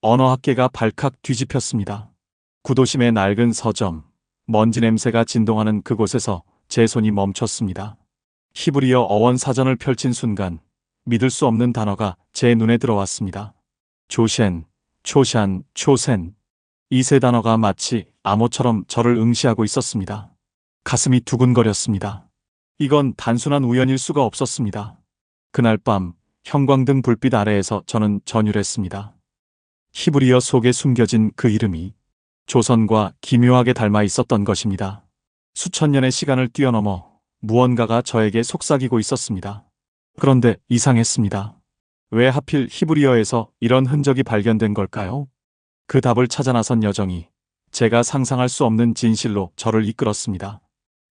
언어학계가 발칵 뒤집혔습니다. 구도심의 낡은 서점, 먼지 냄새가 진동하는 그곳에서 제 손이 멈췄습니다. 히브리어 어원 사전을 펼친 순간 믿을 수 없는 단어가 제 눈에 들어왔습니다. 조셴, 초샨, 초센. 이 세 단어가 마치 암호처럼 저를 응시하고 있었습니다. 가슴이 두근거렸습니다. 이건 단순한 우연일 수가 없었습니다. 그날 밤 형광등 불빛 아래에서 저는 전율했습니다. 히브리어 속에 숨겨진 그 이름이 조선과 기묘하게 닮아 있었던 것입니다. 수천 년의 시간을 뛰어넘어 무언가가 저에게 속삭이고 있었습니다. 그런데 이상했습니다. 왜 하필 히브리어에서 이런 흔적이 발견된 걸까요? 그 답을 찾아 나선 여정이 제가 상상할 수 없는 진실로 저를 이끌었습니다.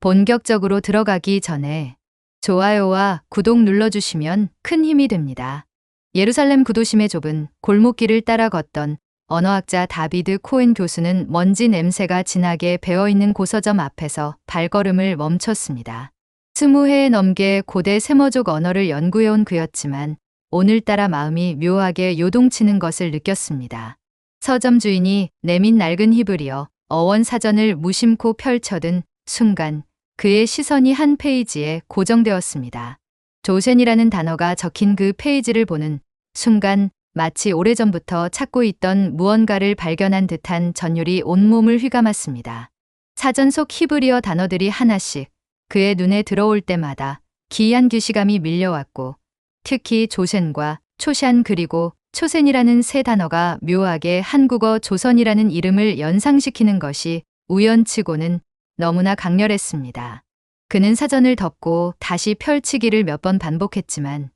본격적으로 들어가기 전에 좋아요와 구독 눌러주시면 큰 힘이 됩니다. 예루살렘 구도심의 좁은 골목길을 따라 걷던 언어학자 다비드 코엔 교수는 먼지 냄새가 진하게 배어있는 고서점 앞에서 발걸음을 멈췄습니다. 20해 넘게 고대 세머족 언어를 연구해온 그였지만 오늘따라 마음이 묘하게 요동치는 것을 느꼈습니다. 서점 주인이 내민 낡은 히브리어 어원 사전을 무심코 펼쳐든 순간 그의 시선이 한 페이지에 고정되었습니다. 조센이라는 단어가 적힌 그 페이지를 보는 순간 마치 오래전부터 찾고 있던 무언가를 발견한 듯한 전율이 온몸을 휘감았습니다. 사전 속 히브리어 단어들이 하나씩 그의 눈에 들어올 때마다 기이한 규시감이 밀려왔고 특히 조센과 초샨 그리고 초센이라는 세 단어가 묘하게 한국어 조선이라는 이름을 연상시키는 것이 우연치고는 너무나 강렬했습니다. 그는 사전을 덮고 다시 펼치기를 몇 번 반복했지만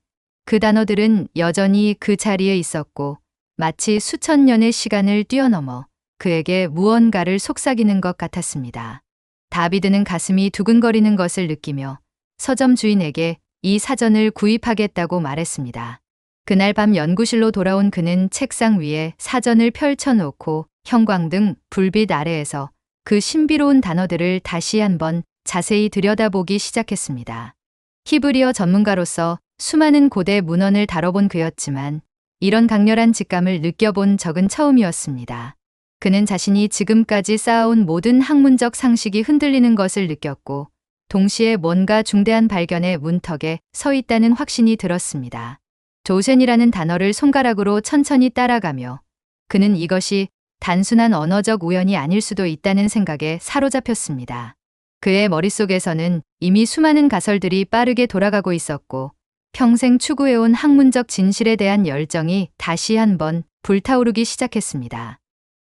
그 단어들은 여전히 그 자리에 있었고 마치 수천 년의 시간을 뛰어넘어 그에게 무언가를 속삭이는 것 같았습니다. 다비드는 가슴이 두근거리는 것을 느끼며 서점 주인에게 이 사전을 구입하겠다고 말했습니다. 그날 밤 연구실로 돌아온 그는 책상 위에 사전을 펼쳐놓고 형광등 불빛 아래에서 그 신비로운 단어들을 다시 한번 자세히 들여다보기 시작했습니다. 히브리어 전문가로서 수많은 고대 문헌을 다뤄본 그였지만 이런 강렬한 직감을 느껴본 적은 처음이었습니다. 그는 자신이 지금까지 쌓아온 모든 학문적 상식이 흔들리는 것을 느꼈고 동시에 뭔가 중대한 발견의 문턱에 서 있다는 확신이 들었습니다. 조센이라는 단어를 손가락으로 천천히 따라가며 그는 이것이 단순한 언어적 우연이 아닐 수도 있다는 생각에 사로잡혔습니다. 그의 머릿속에서는 이미 수많은 가설들이 빠르게 돌아가고 있었고 평생 추구해온 학문적 진실에 대한 열정이 다시 한번 불타오르기 시작했습니다.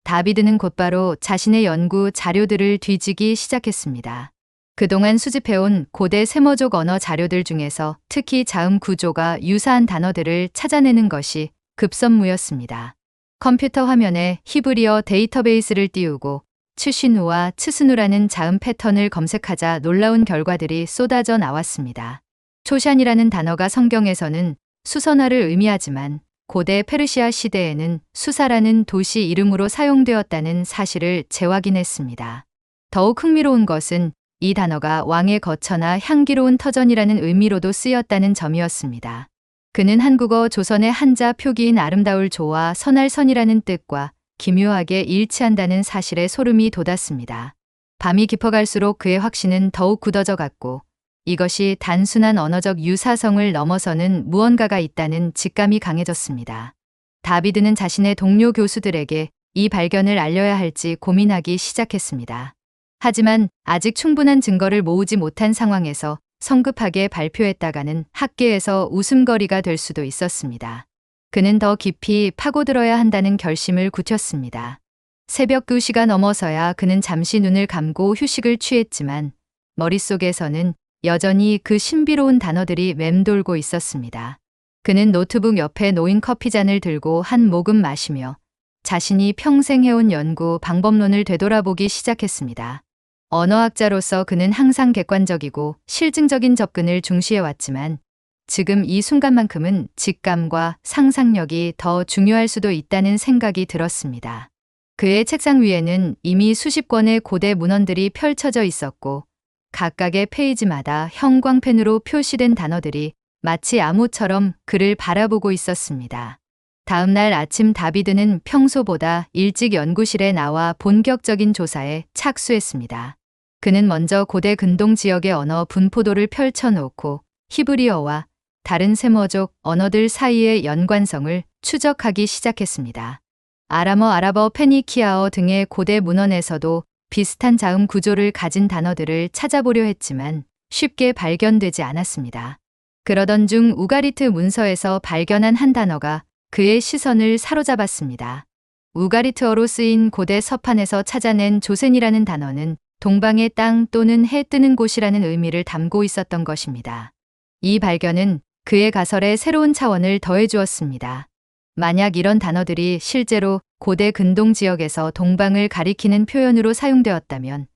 다비드는 곧바로 자신의 연구 자료들을 뒤지기 시작했습니다. 그동안 수집해온 고대 세머족 언어 자료들 중에서 특히 자음 구조가 유사한 단어들을 찾아내는 것이 급선무였습니다. 컴퓨터 화면에 히브리어 데이터베이스를 띄우고 츠시누와 츠스누라는 자음 패턴을 검색하자 놀라운 결과들이 쏟아져 나왔습니다. 초샨이라는 단어가 성경에서는 수선화를 의미하지만 고대 페르시아 시대에는 수사라는 도시 이름으로 사용되었다는 사실을 재확인했습니다. 더욱 흥미로운 것은 이 단어가 왕의 거처나 향기로운 터전이라는 의미로도 쓰였다는 점이었습니다. 그는 한국어 조선의 한자 표기인 아름다울 조와 선할 선이라는 뜻과 기묘하게 일치한다는 사실에 소름이 돋았습니다. 밤이 깊어갈수록 그의 확신은 더욱 굳어져 갔고 이것이 단순한 언어적 유사성을 넘어서는 무언가가 있다는 직감이 강해졌습니다. 다비드는 자신의 동료 교수들에게 이 발견을 알려야 할지 고민하기 시작했습니다. 하지만 아직 충분한 증거를 모으지 못한 상황에서 성급하게 발표했다가는 학계에서 웃음거리가 될 수도 있었습니다. 그는 더 깊이 파고들어야 한다는 결심을 굳혔습니다. 새벽 2시가 넘어서야 그는 잠시 눈을 감고 휴식을 취했지만 머릿속에서는 여전히 그 신비로운 단어들이 맴돌고 있었습니다. 그는 노트북 옆에 놓인 커피잔을 들고 한 모금 마시며 자신이 평생 해온 연구 방법론을 되돌아보기 시작했습니다. 언어학자로서 그는 항상 객관적이고 실증적인 접근을 중시해왔지만 지금 이 순간만큼은 직감과 상상력이 더 중요할 수도 있다는 생각이 들었습니다. 그의 책상 위에는 이미 수십 권의 고대 문헌들이 펼쳐져 있었고 각각의 페이지마다 형광펜으로 표시된 단어들이 마치 암호처럼 그를 바라보고 있었습니다. 다음 날 아침 다비드는 평소보다 일찍 연구실에 나와 본격적인 조사에 착수했습니다. 그는 먼저 고대 근동 지역의 언어 분포도를 펼쳐놓고 히브리어와 다른 세머족 언어들 사이의 연관성을 추적하기 시작했습니다. 아람어, 페니키아어 등의 고대 문헌에서도 비슷한 자음 구조를 가진 단어들을 찾아보려 했지만 쉽게 발견되지 않았습니다. 그러던 중 우가리트 문서에서 발견한 한 단어가 그의 시선을 사로잡았습니다. 우가리트어로 쓰인 고대 서판에서 찾아낸 조센이라는 단어는 동방의 땅 또는 해 뜨는 곳이라는 의미를 담고 있었던 것입니다. 이 발견은 그의 가설에 새로운 차원을 더해주었습니다. 만약 이런 단어들이 실제로 고대 근동 지역에서 동방을 가리키는 표현으로 사용되었다면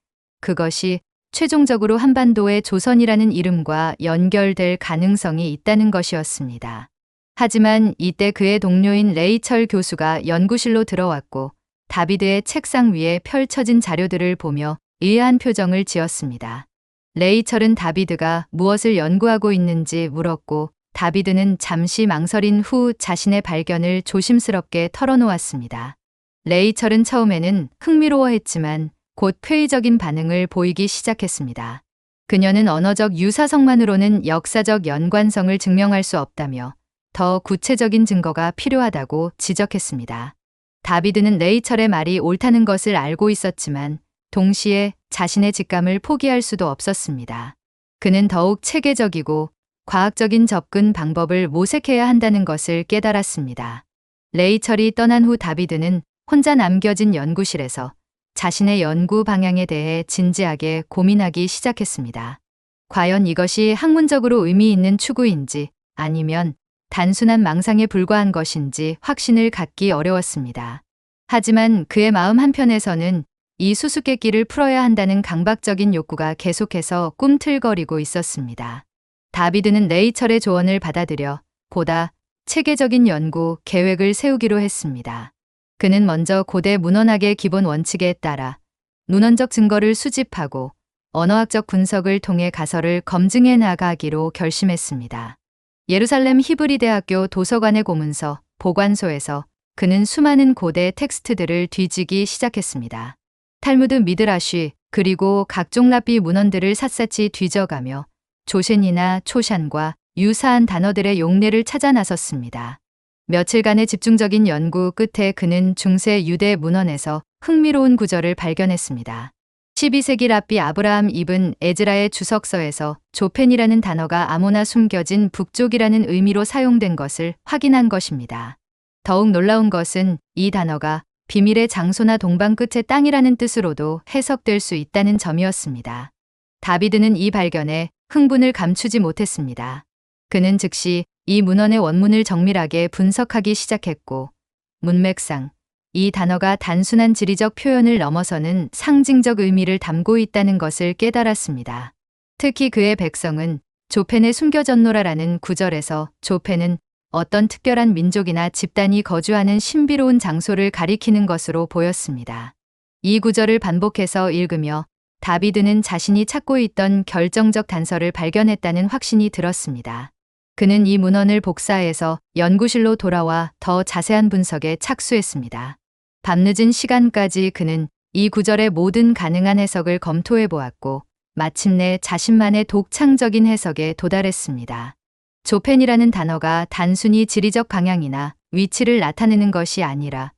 그것이 최종적으로 한반도의 조선이라는 이름과 연결될 가능성이 있다는 것이었습니다. 하지만 이때 그의 동료인 레이철 교수가 연구실로 들어왔고 다비드의 책상 위에 펼쳐진 자료들을 보며 의아한 표정을 지었습니다. 레이철은 다비드가 무엇을 연구하고 있는지 물었고 다비드는 잠시 망설인 후 자신의 발견을 조심스럽게 털어놓았습니다. 레이철은 처음에는 흥미로워했지만 곧 회의적인 반응을 보이기 시작했습니다. 그녀는 언어적 유사성만으로는 역사적 연관성을 증명할 수 없다며 더 구체적인 증거가 필요하다고 지적했습니다. 다비드는 레이철의 말이 옳다는 것을 알고 있었지만 동시에 자신의 직감을 포기할 수도 없었습니다. 그는 더욱 체계적이고 과학적인 접근 방법을 모색해야 한다는 것을 깨달았습니다. 레이철이 떠난 후 다비드는 혼자 남겨진 연구실에서 자신의 연구 방향에 대해 진지하게 고민하기 시작했습니다. 과연 이것이 학문적으로 의미 있는 추구인지 아니면 단순한 망상에 불과한 것인지 확신을 갖기 어려웠습니다. 하지만 그의 마음 한편에서는 이 수수께끼를 풀어야 한다는 강박적인 욕구가 계속해서 꿈틀거리고 있었습니다. 다비드는 레이철의 조언을 받아들여 보다 체계적인 연구 계획을 세우기로 했습니다. 그는 먼저 고대 문헌학의 기본 원칙에 따라 문헌적 증거를 수집하고 언어학적 분석을 통해 가설을 검증해 나가기로 결심했습니다. 예루살렘 히브리 대학교 도서관의 고문서, 보관소에서 그는 수많은 고대 텍스트들을 뒤지기 시작했습니다. 탈무드 미드라쉬 그리고 각종 랍비 문헌들을 샅샅이 뒤져가며 조센이나 초샨과 유사한 단어들의 용례를 찾아 나섰습니다. 며칠간의 집중적인 연구 끝에 그는 중세 유대 문헌에서 흥미로운 구절을 발견했습니다. 12세기 랍비 아브라함 이븐 에즈라의 주석서에서 조펜이라는 단어가 아모나 숨겨진 북쪽이라는 의미로 사용된 것을 확인한 것입니다. 더욱 놀라운 것은 이 단어가 비밀의 장소나 동방 끝의 땅이라는 뜻으로도 해석될 수 있다는 점이었습니다. 다비드는 이 발견에 흥분을 감추지 못했습니다. 그는 즉시 이 문헌의 원문을 정밀하게 분석하기 시작했고 문맥상 이 단어가 단순한 지리적 표현을 넘어서는 상징적 의미를 담고 있다는 것을 깨달았습니다. 특히 그의 백성은 조펜에 숨겨졌노라라는 구절에서 조펜은 어떤 특별한 민족이나 집단이 거주하는 신비로운 장소를 가리키는 것으로 보였습니다. 이 구절을 반복해서 읽으며 다비드는 자신이 찾고 있던 결정적 단서를 발견했다는 확신이 들었습니다. 그는 이 문헌을 복사해서 연구실로 돌아와 더 자세한 분석에 착수했습니다. 밤늦은 시간까지 그는 이 구절의 모든 가능한 해석을 검토해 보았고 마침내 자신만의 독창적인 해석에 도달했습니다. 조펜이라는 단어가 단순히 지리적 방향이나 위치를 나타내는 것이 아니라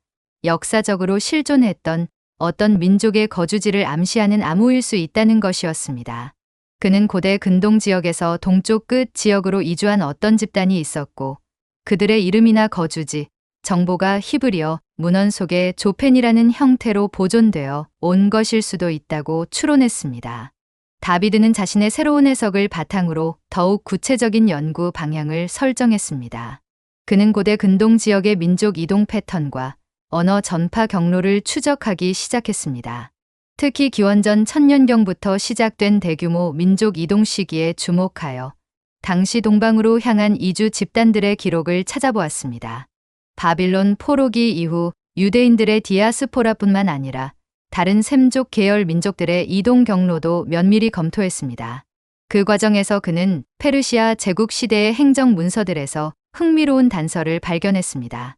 역사적으로 실존했던 어떤 민족의 거주지를 암시하는 암호일 수 있다는 것이었습니다. 그는 고대 근동 지역에서 동쪽 끝 지역으로 이주한 어떤 집단이 있었고 그들의 이름이나 거주지, 정보가 히브리어 문헌 속에 조펜이라는 형태로 보존되어 온 것일 수도 있다고 추론했습니다. 다비드는 자신의 새로운 해석을 바탕으로 더욱 구체적인 연구 방향을 설정했습니다. 그는 고대 근동 지역의 민족 이동 패턴과 언어 전파 경로를 추적하기 시작했습니다. 특히 기원전 1000년경부터 시작된 대규모 민족 이동 시기에 주목하여 당시 동방으로 향한 이주 집단들의 기록을 찾아보았습니다. 바빌론 포로기 이후 유대인들의 디아스포라뿐만 아니라 다른 셈족 계열 민족들의 이동 경로도 면밀히 검토했습니다. 그 과정에서 그는 페르시아 제국 시대의 행정 문서들에서 흥미로운 단서를 발견했습니다.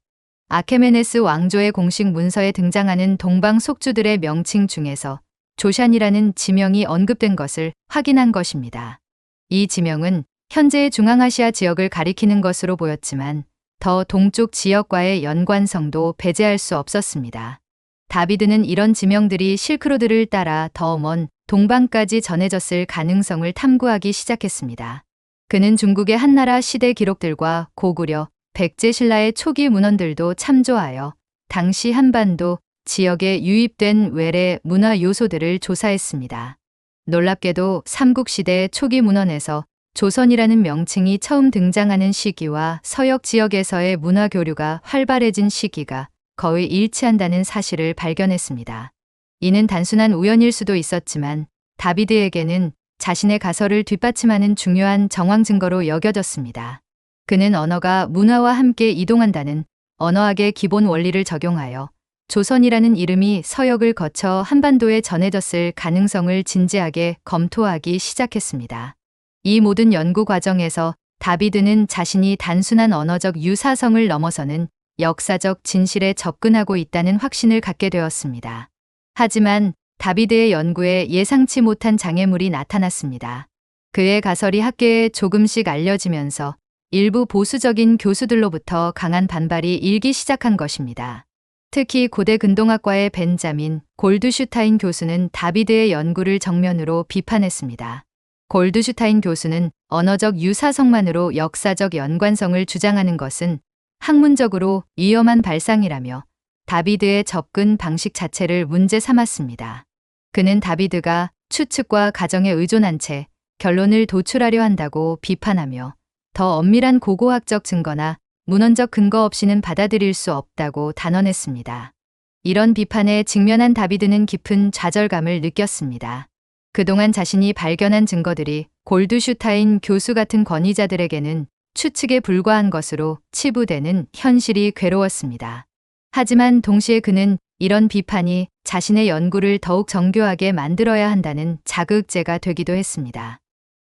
아케메네스 왕조의 공식 문서에 등장하는 동방 속주들의 명칭 중에서 조샨이라는 지명이 언급된 것을 확인한 것입니다. 이 지명은 현재의 중앙아시아 지역을 가리키는 것으로 보였지만 더 동쪽 지역과의 연관성도 배제할 수 없었습니다. 다비드는 이런 지명들이 실크로드를 따라 더 먼 동방까지 전해졌을 가능성을 탐구하기 시작했습니다. 그는 중국의 한나라 시대 기록들과 고구려, 백제신라의 초기 문헌들도 참조하여 당시 한반도 지역에 유입된 외래 문화 요소들을 조사했습니다. 놀랍게도 삼국시대 초기 문헌에서 조선이라는 명칭이 처음 등장하는 시기와 서역 지역에서의 문화 교류가 활발해진 시기가 거의 일치한다는 사실을 발견했습니다. 이는 단순한 우연일 수도 있었지만 다비드에게는 자신의 가설을 뒷받침하는 중요한 정황 증거로 여겨졌습니다. 그는 언어가 문화와 함께 이동한다는 언어학의 기본 원리를 적용하여 조선이라는 이름이 서역을 거쳐 한반도에 전해졌을 가능성을 진지하게 검토하기 시작했습니다. 이 모든 연구 과정에서 다비드는 자신이 단순한 언어적 유사성을 넘어서는 역사적 진실에 접근하고 있다는 확신을 갖게 되었습니다. 하지만 다비드의 연구에 예상치 못한 장애물이 나타났습니다. 그의 가설이 학계에 조금씩 알려지면서 일부 보수적인 교수들로부터 강한 반발이 일기 시작한 것입니다. 특히 고대 근동학과의 벤자민 골드슈타인 교수는 다비드의 연구를 정면으로 비판했습니다. 골드슈타인 교수는 언어적 유사성만으로 역사적 연관성을 주장하는 것은 학문적으로 위험한 발상이라며 다비드의 접근 방식 자체를 문제 삼았습니다. 그는 다비드가 추측과 가정에 의존한 채 결론을 도출하려 한다고 비판하며 더 엄밀한 고고학적 증거나 문헌적 근거 없이는 받아들일 수 없다고 단언했습니다. 이런 비판에 직면한 다비드는 깊은 좌절감을 느꼈습니다. 그동안 자신이 발견한 증거들이 골드슈타인 교수 같은 권위자들에게는 추측에 불과한 것으로 치부되는 현실이 괴로웠습니다. 하지만 동시에 그는 이런 비판이 자신의 연구를 더욱 정교하게 만들어야 한다는 자극제가 되기도 했습니다.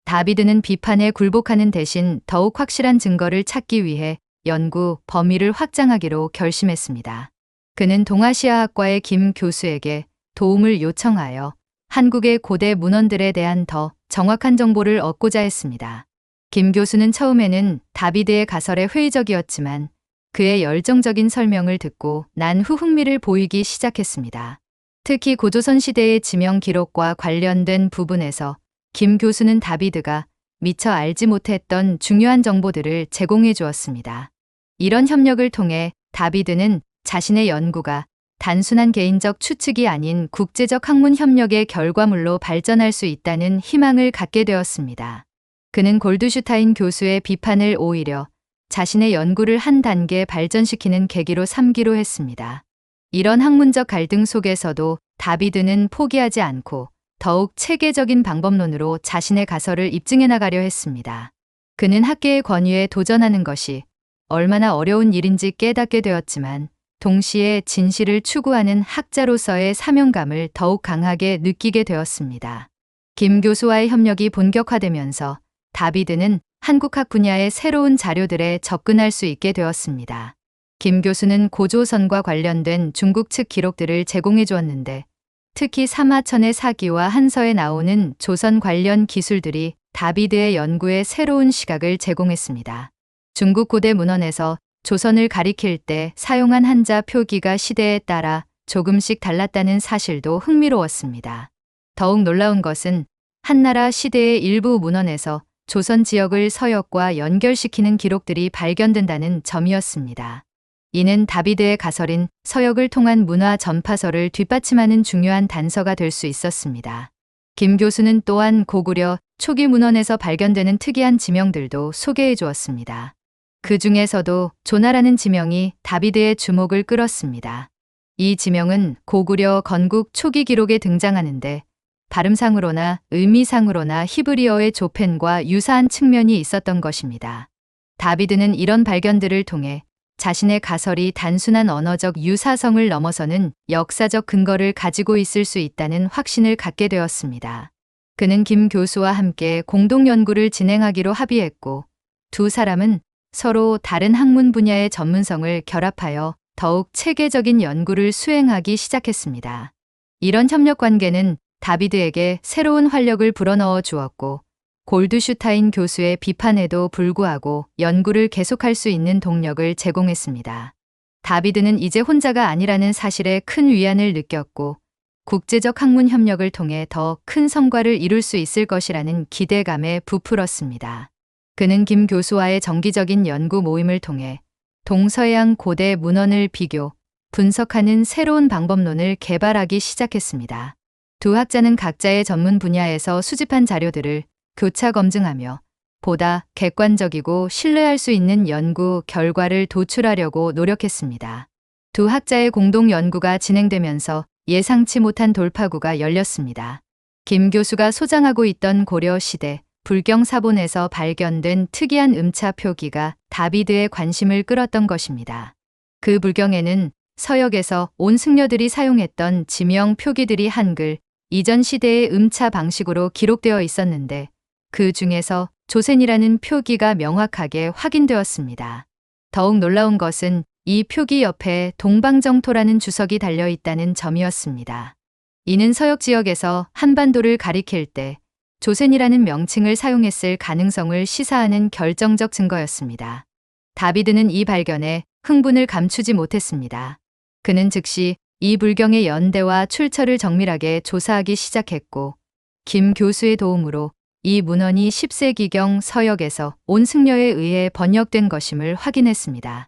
다비드는 비판에 굴복하는 대신 더욱 확실한 증거를 찾기 위해 연구 범위를 확장하기로 결심했습니다. 그는 동아시아학과의 김 교수에게 도움을 요청하여 한국의 고대 문헌들에 대한 더 정확한 정보를 얻고자 했습니다. 김 교수는 처음에는 다비드의 가설에 회의적이었지만 그의 열정적인 설명을 듣고 난 후 흥미를 보이기 시작했습니다. 특히 고조선 시대의 지명 기록과 관련된 부분에서 김 교수는 다비드가 미처 알지 못했던 중요한 정보들을 제공해 주었습니다. 이런 협력을 통해 다비드는 자신의 연구가 단순한 개인적 추측이 아닌 국제적 학문 협력의 결과물로 발전할 수 있다는 희망을 갖게 되었습니다. 그는 골드슈타인 교수의 비판을 오히려 자신의 연구를 한 단계 발전시키는 계기로 삼기로 했습니다. 이런 학문적 갈등 속에서도 다비드는 포기하지 않고 더욱 체계적인 방법론으로 자신의 가설을 입증해 나가려 했습니다. 그는 학계의 권위에 도전하는 것이 얼마나 어려운 일인지 깨닫게 되었지만 동시에 진실을 추구하는 학자로서의 사명감을 더욱 강하게 느끼게 되었습니다. 김 교수와의 협력이 본격화되면서 다비드는 한국학 분야의 새로운 자료들에 접근할 수 있게 되었습니다. 김 교수는 고조선과 관련된 중국 측 기록들을 제공해 주었는데 특히 사마천의 사기와 한서에 나오는 조선 관련 기술들이 다비드의 연구에 새로운 시각을 제공했습니다. 중국 고대 문헌에서 조선을 가리킬 때 사용한 한자 표기가 시대에 따라 조금씩 달랐다는 사실도 흥미로웠습니다. 더욱 놀라운 것은 한나라 시대의 일부 문헌에서 조선 지역을 서역과 연결시키는 기록들이 발견된다는 점이었습니다. 이는 다비드의 가설인 서역을 통한 문화 전파설을 뒷받침하는 중요한 단서가 될 수 있었습니다. 김 교수는 또한 고구려 초기 문헌에서 발견되는 특이한 지명들도 소개해 주었습니다. 그 중에서도 조나라는 지명이 다비드의 주목을 끌었습니다. 이 지명은 고구려 건국 초기 기록에 등장하는데 발음상으로나 의미상으로나 히브리어의 조펜과 유사한 측면이 있었던 것입니다. 다비드는 이런 발견들을 통해 자신의 가설이 단순한 언어적 유사성을 넘어서는 역사적 근거를 가지고 있을 수 있다는 확신을 갖게 되었습니다. 그는 김 교수와 함께 공동 연구를 진행하기로 합의했고 두 사람은 서로 다른 학문 분야의 전문성을 결합하여 더욱 체계적인 연구를 수행하기 시작했습니다. 이런 협력 관계는 다비드에게 새로운 활력을 불어넣어 주었고, 골드슈타인 교수의 비판에도 불구하고 연구를 계속할 수 있는 동력을 제공했습니다. 다비드는 이제 혼자가 아니라는 사실에 큰 위안을 느꼈고, 국제적 학문 협력을 통해 더 큰 성과를 이룰 수 있을 것이라는 기대감에 부풀었습니다. 그는 김 교수와의 정기적인 연구 모임을 통해 동서양 고대 문헌을 비교, 분석하는 새로운 방법론을 개발하기 시작했습니다. 두 학자는 각자의 전문 분야에서 수집한 자료들을 교차 검증하며 보다 객관적이고 신뢰할 수 있는 연구 결과를 도출하려고 노력했습니다. 두 학자의 공동 연구가 진행되면서 예상치 못한 돌파구가 열렸습니다. 김 교수가 소장하고 있던 고려 시대 불경 사본에서 발견된 특이한 음차 표기가 다비드의 관심을 끌었던 것입니다. 그 불경에는 서역에서 온 승려들이 사용했던 지명 표기들이 한글 이전 시대의 음차 방식으로 기록되어 있었는데, 그 중에서 조센이라는 표기가 명확하게 확인되었습니다. 더욱 놀라운 것은 이 표기 옆에 동방정토라는 주석이 달려 있다는 점이었습니다. 이는 서역 지역에서 한반도를 가리킬 때 조센이라는 명칭을 사용했을 가능성을 시사하는 결정적 증거였습니다. 다비드는 이 발견에 흥분을 감추지 못했습니다. 그는 즉시 이 불경의 연대와 출처를 정밀하게 조사하기 시작했고, 김 교수의 도움으로 이 문헌이 10세기경 서역에서 온 승려에 의해 번역된 것임을 확인했습니다.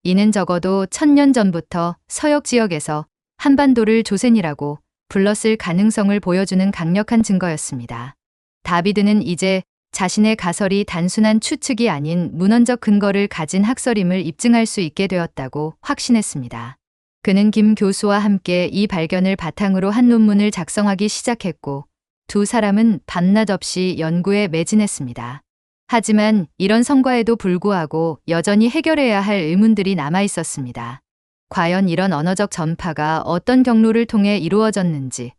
이는 적어도 1000년 전부터 서역 지역에서 한반도를 조센이라고 불렀을 가능성을 보여주는 강력한 증거였습니다. 다비드는 이제 자신의 가설이 단순한 추측이 아닌 문헌적 근거를 가진 학설임을 입증할 수 있게 되었다고 확신했습니다. 그는 김 교수와 함께 이 발견을 바탕으로 한 논문을 작성하기 시작했고, 두 사람은 밤낮 없이 연구에 매진했습니다. 하지만 이런 성과에도 불구하고 여전히 해결해야 할 의문들이 남아 있었습니다. 과연 이런 언어적 전파가 어떤 경로를 통해 이루어졌는지,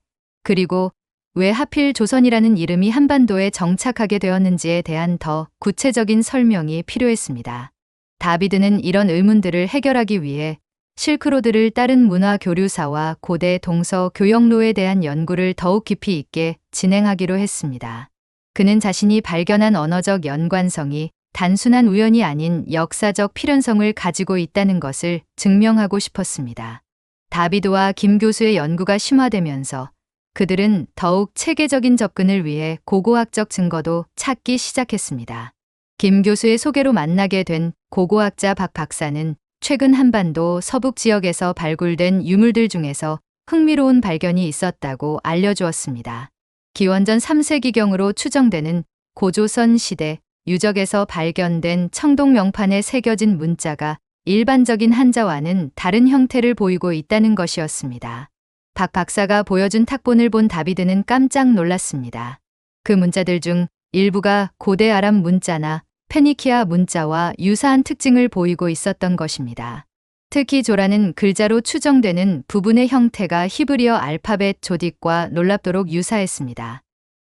그리고 왜 하필 조선이라는 이름이 한반도에 정착하게 되었는지에 대한 더 구체적인 설명이 필요했습니다. 다비드는 이런 의문들을 해결하기 위해 실크로드를 따른 문화 교류사와 고대 동서 교역로에 대한 연구를 더욱 깊이 있게 진행하기로 했습니다. 그는 자신이 발견한 언어적 연관성이 단순한 우연이 아닌 역사적 필연성을 가지고 있다는 것을 증명하고 싶었습니다. 다비드와 김 교수의 연구가 심화되면서 그들은 더욱 체계적인 접근을 위해 고고학적 증거도 찾기 시작했습니다. 김 교수의 소개로 만나게 된 고고학자 박 박사는 최근 한반도 서북 지역에서 발굴된 유물들 중에서 흥미로운 발견이 있었다고 알려주었습니다. 기원전 3세기경으로 추정되는 고조선 시대 유적에서 발견된 청동 명판에 새겨진 문자가 일반적인 한자와는 다른 형태를 보이고 있다는 것이었습니다. 박 박사가 보여준 탁본을 본 다비드는 깜짝 놀랐습니다. 그 문자들 중 일부가 고대 아랍 문자나 페니키아 문자와 유사한 특징을 보이고 있었던 것입니다. 특히 조라는 글자로 추정되는 부분의 형태가 히브리어 알파벳 조딕과 놀랍도록 유사했습니다.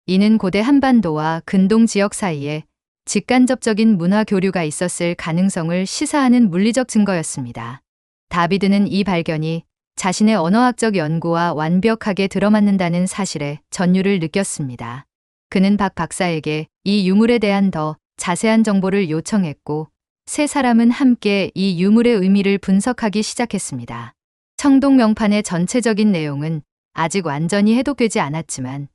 이는 고대 한반도와 근동 지역 사이에 직간접적인 문화 교류가 있었을 가능성을 시사하는 물리적 증거였습니다. 다비드는 이 발견이 자신의 언어학적 연구와 완벽하게 들어맞는다는 사실에 전율을 느꼈습니다. 그는 박 박사에게 이 유물에 대한 더 자세한 정보를 요청했고, 세 사람은 함께 이 유물의 의미를 분석하기 시작했습니다. 청동 명판의 전체적인 내용은 아직 완전히 해독되지 않았지만,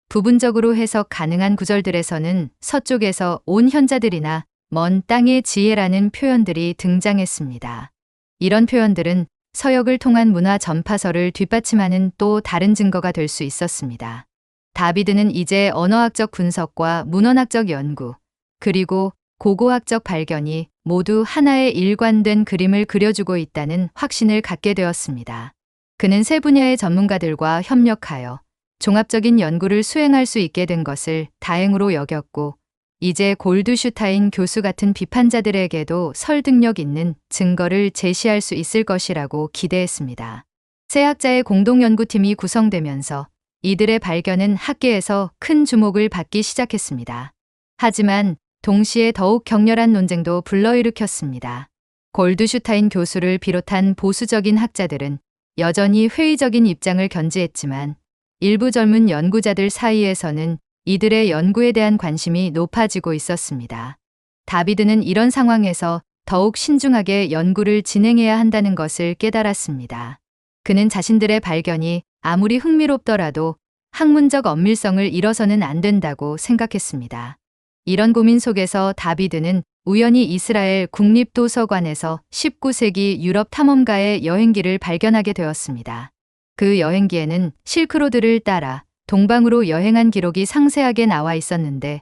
부분적으로 해석 가능한 구절들에서는 서쪽에서 온 현자들이나 먼 땅의 지혜라는 표현들이 등장했습니다. 이런 표현들은 서역을 통한 문화 전파설을 뒷받침하는 또 다른 증거가 될 수 있었습니다. 다비드는 이제 언어학적 분석과 문헌학적 연구, 그리고 고고학적 발견이 모두 하나의 일관된 그림을 그려주고 있다는 확신을 갖게 되었습니다. 그는 세 분야의 전문가들과 협력하여 종합적인 연구를 수행할 수 있게 된 것을 다행으로 여겼고, 이제 골드슈타인 교수 같은 비판자들에게도 설득력 있는 증거를 제시할 수 있을 것이라고 기대했습니다. 세 학자의 공동연구팀이 구성되면서 이들의 발견은 학계에서 큰 주목을 받기 시작했습니다. 하지만 동시에 더욱 격렬한 논쟁도 불러일으켰습니다. 골드슈타인 교수를 비롯한 보수적인 학자들은 여전히 회의적인 입장을 견지했지만 일부 젊은 연구자들 사이에서는 이들의 연구에 대한 관심이 높아지고 있었습니다. 다비드는 이런 상황에서 더욱 신중하게 연구를 진행해야 한다는 것을 깨달았습니다. 그는 자신들의 발견이 아무리 흥미롭더라도 학문적 엄밀성을 잃어서는 안 된다고 생각했습니다. 이런 고민 속에서 다비드는 우연히 이스라엘 국립도서관에서 19세기 유럽 탐험가의 여행기를 발견하게 되었습니다. 그 여행기에는 실크로드를 따라 동방으로 여행한 기록이 상세하게 나와 있었는데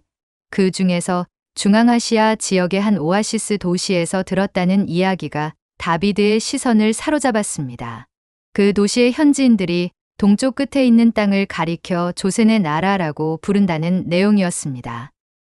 그 중에서 중앙아시아 지역의 한 오아시스 도시에서 들었다는 이야기가 다비드의 시선을 사로잡았습니다. 그 도시의 현지인들이 동쪽 끝에 있는 땅을 가리켜 조센의 나라라고 부른다는 내용이었습니다.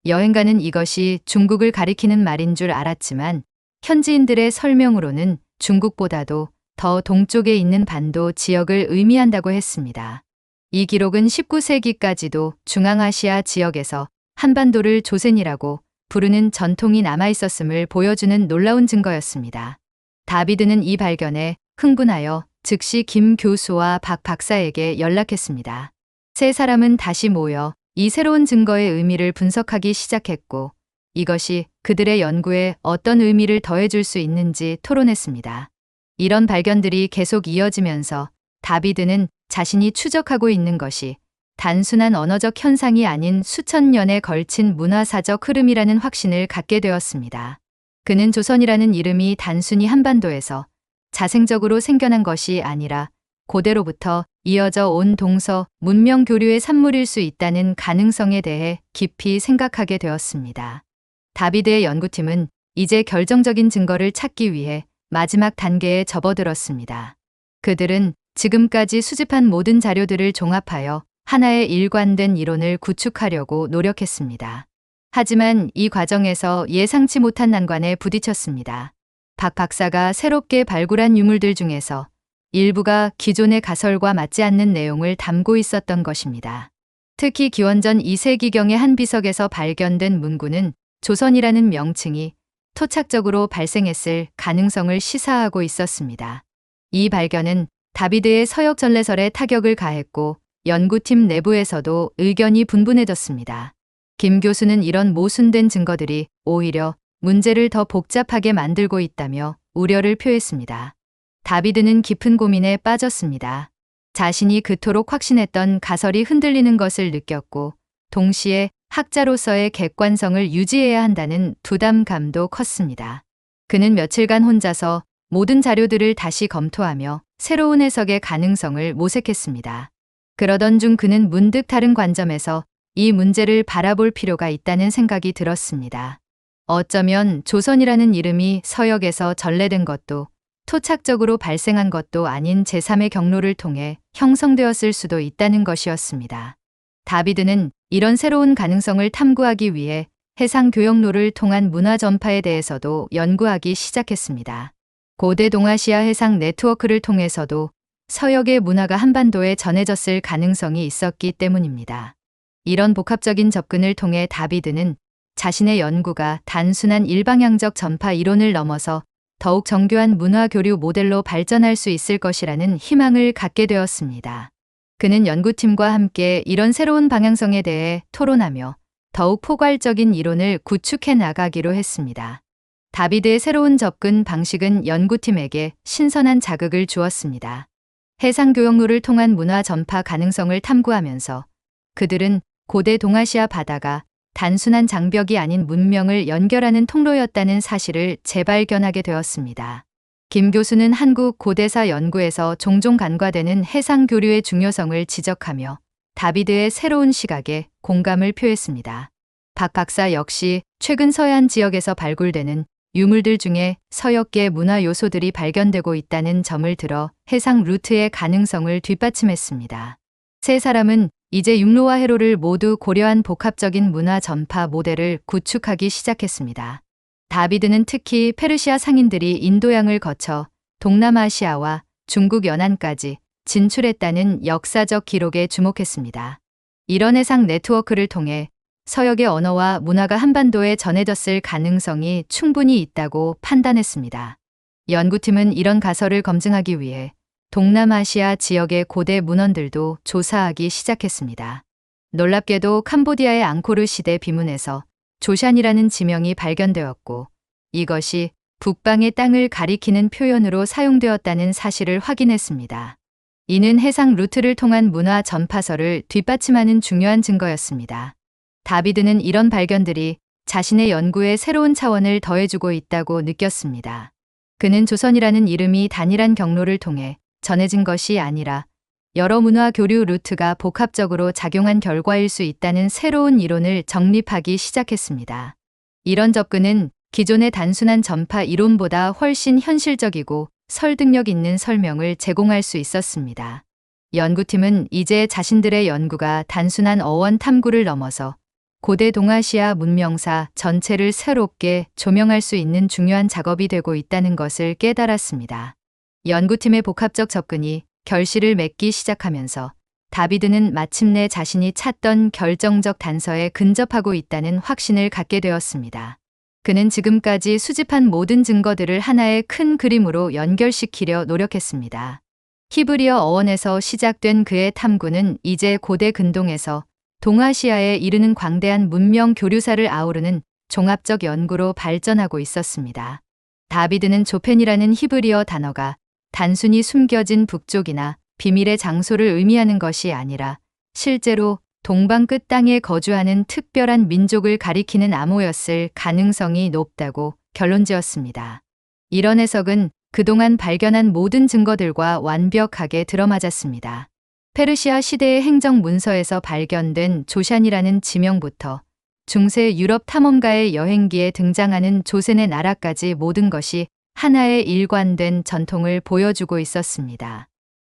여행가는 이것이 중국을 가리키는 말인 줄 알았지만 현지인들의 설명으로는 중국보다도 더 동쪽에 있는 반도 지역을 의미한다고 했습니다. 이 기록은 19세기까지도 중앙아시아 지역에서 한반도를 조센이라고 부르는 전통이 남아있었음을 보여주는 놀라운 증거였습니다. 다비드는 이 발견에 흥분하여 즉시 김 교수와 박 박사에게 연락했습니다. 세 사람은 다시 모여 이 새로운 증거의 의미를 분석하기 시작했고 이것이 그들의 연구에 어떤 의미를 더해줄 수 있는지 토론했습니다. 이런 발견들이 계속 이어지면서 다비드는 자신이 추적하고 있는 것이 단순한 언어적 현상이 아닌 수천 년에 걸친 문화사적 흐름이라는 확신을 갖게 되었습니다. 그는 조선이라는 이름이 단순히 한반도에서 자생적으로 생겨난 것이 아니라 고대로부터 이어져 온 동서 문명 교류의 산물일 수 있다는 가능성에 대해 깊이 생각하게 되었습니다. 다비드의 연구팀은 이제 결정적인 증거를 찾기 위해 마지막 단계에 접어들었습니다. 그들은 지금까지 수집한 모든 자료들을 종합하여 하나의 일관된 이론을 구축하려고 노력했습니다. 하지만 이 과정에서 예상치 못한 난관에 부딪혔습니다. 박 박사가 새롭게 발굴한 유물들 중에서 일부가 기존의 가설과 맞지 않는 내용을 담고 있었던 것입니다. 특히 기원전 2세기경의 한 비석에서 발견된 문구는 조선이라는 명칭이 토착적으로 발생했을 가능성을 시사하고 있었습니다. 이 발견은 다비드의 서역 전래설에 타격을 가했고 연구팀 내부에서도 의견이 분분해졌습니다. 김 교수는 이런 모순된 증거들이 오히려 문제를 더 복잡하게 만들고 있다며 우려를 표했습니다. 다비드는 깊은 고민에 빠졌습니다. 자신이 그토록 확신했던 가설이 흔들리는 것을 느꼈고 동시에 학자로서의 객관성을 유지해야 한다는 부담감도 컸습니다. 그는 며칠간 혼자서 모든 자료들을 다시 검토하며 새로운 해석의 가능성을 모색했습니다. 그러던 중 그는 문득 다른 관점에서 이 문제를 바라볼 필요가 있다는 생각이 들었습니다. 어쩌면 조선이라는 이름이 서역에서 전래된 것도 토착적으로 발생한 것도 아닌 제3의 경로를 통해 형성되었을 수도 있다는 것이었습니다. 다비드는 이런 새로운 가능성을 탐구하기 위해 해상 교역로를 통한 문화 전파에 대해서도 연구하기 시작했습니다. 고대 동아시아 해상 네트워크를 통해서도 서역의 문화가 한반도에 전해졌을 가능성이 있었기 때문입니다. 이런 복합적인 접근을 통해 다비드는 자신의 연구가 단순한 일방향적 전파 이론을 넘어서 더욱 정교한 문화 교류 모델로 발전할 수 있을 것이라는 희망을 갖게 되었습니다. 그는 연구팀과 함께 이런 새로운 방향성에 대해 토론하며 더욱 포괄적인 이론을 구축해 나가기로 했습니다. 다비드의 새로운 접근 방식은 연구팀에게 신선한 자극을 주었습니다. 해상 교역로를 통한 문화 전파 가능성을 탐구하면서 그들은 고대 동아시아 바다가 단순한 장벽이 아닌 문명을 연결하는 통로였다는 사실을 재발견하게 되었습니다. 김 교수는 한국 고대사 연구에서 종종 간과되는 해상 교류의 중요성을 지적하며 다비드의 새로운 시각에 공감을 표했습니다. 박 박사 역시 최근 서해안 지역에서 발굴되는 유물들 중에 서역계 문화 요소들이 발견되고 있다는 점을 들어 해상 루트의 가능성을 뒷받침했습니다. 세 사람은 이제 육로와 해로를 모두 고려한 복합적인 문화 전파 모델을 구축하기 시작했습니다. 다비드는 특히 페르시아 상인들이 인도양을 거쳐 동남아시아와 중국 연안까지 진출했다는 역사적 기록에 주목했습니다. 이런 해상 네트워크를 통해 서역의 언어와 문화가 한반도에 전해졌을 가능성이 충분히 있다고 판단했습니다. 연구팀은 이런 가설을 검증하기 위해 동남아시아 지역의 고대 문헌들도 조사하기 시작했습니다. 놀랍게도 캄보디아의 앙코르 시대 비문에서 조샨이라는 지명이 발견되었고 이것이 북방의 땅을 가리키는 표현으로 사용되었다는 사실을 확인했습니다. 이는 해상 루트를 통한 문화 전파설을 뒷받침하는 중요한 증거였습니다. 다비드는 이런 발견들이 자신의 연구에 새로운 차원을 더해주고 있다고 느꼈습니다. 그는 조선이라는 이름이 단일한 경로를 통해 전해진 것이 아니라 여러 문화 교류 루트가 복합적으로 작용한 결과일 수 있다는 새로운 이론을 정립하기 시작했습니다. 이런 접근은 기존의 단순한 전파 이론보다 훨씬 현실적이고 설득력 있는 설명을 제공할 수 있었습니다. 연구팀은 이제 자신들의 연구가 단순한 어원 탐구를 넘어서 고대 동아시아 문명사 전체를 새롭게 조명할 수 있는 중요한 작업이 되고 있다는 것을 깨달았습니다. 연구팀의 복합적 접근이 결실을 맺기 시작하면서 다비드는 마침내 자신이 찾던 결정적 단서에 근접하고 있다는 확신을 갖게 되었습니다. 그는 지금까지 수집한 모든 증거들을 하나의 큰 그림으로 연결시키려 노력했습니다. 히브리어 어원에서 시작된 그의 탐구는 이제 고대 근동에서 동아시아에 이르는 광대한 문명 교류사를 아우르는 종합적 연구로 발전하고 있었습니다. 다비드는 조펜이라는 히브리어 단어가 단순히 숨겨진 북쪽이나 비밀의 장소를 의미하는 것이 아니라 실제로 동방 끝 땅에 거주하는 특별한 민족을 가리키는 암호였을 가능성이 높다고 결론지었습니다. 이런 해석은 그동안 발견한 모든 증거들과 완벽하게 들어맞았습니다. 페르시아 시대의 행정 문서에서 발견된 조샨이라는 지명부터 중세 유럽 탐험가의 여행기에 등장하는 조센의 나라까지 모든 것이 하나의 일관된 전통을 보여주고 있었습니다.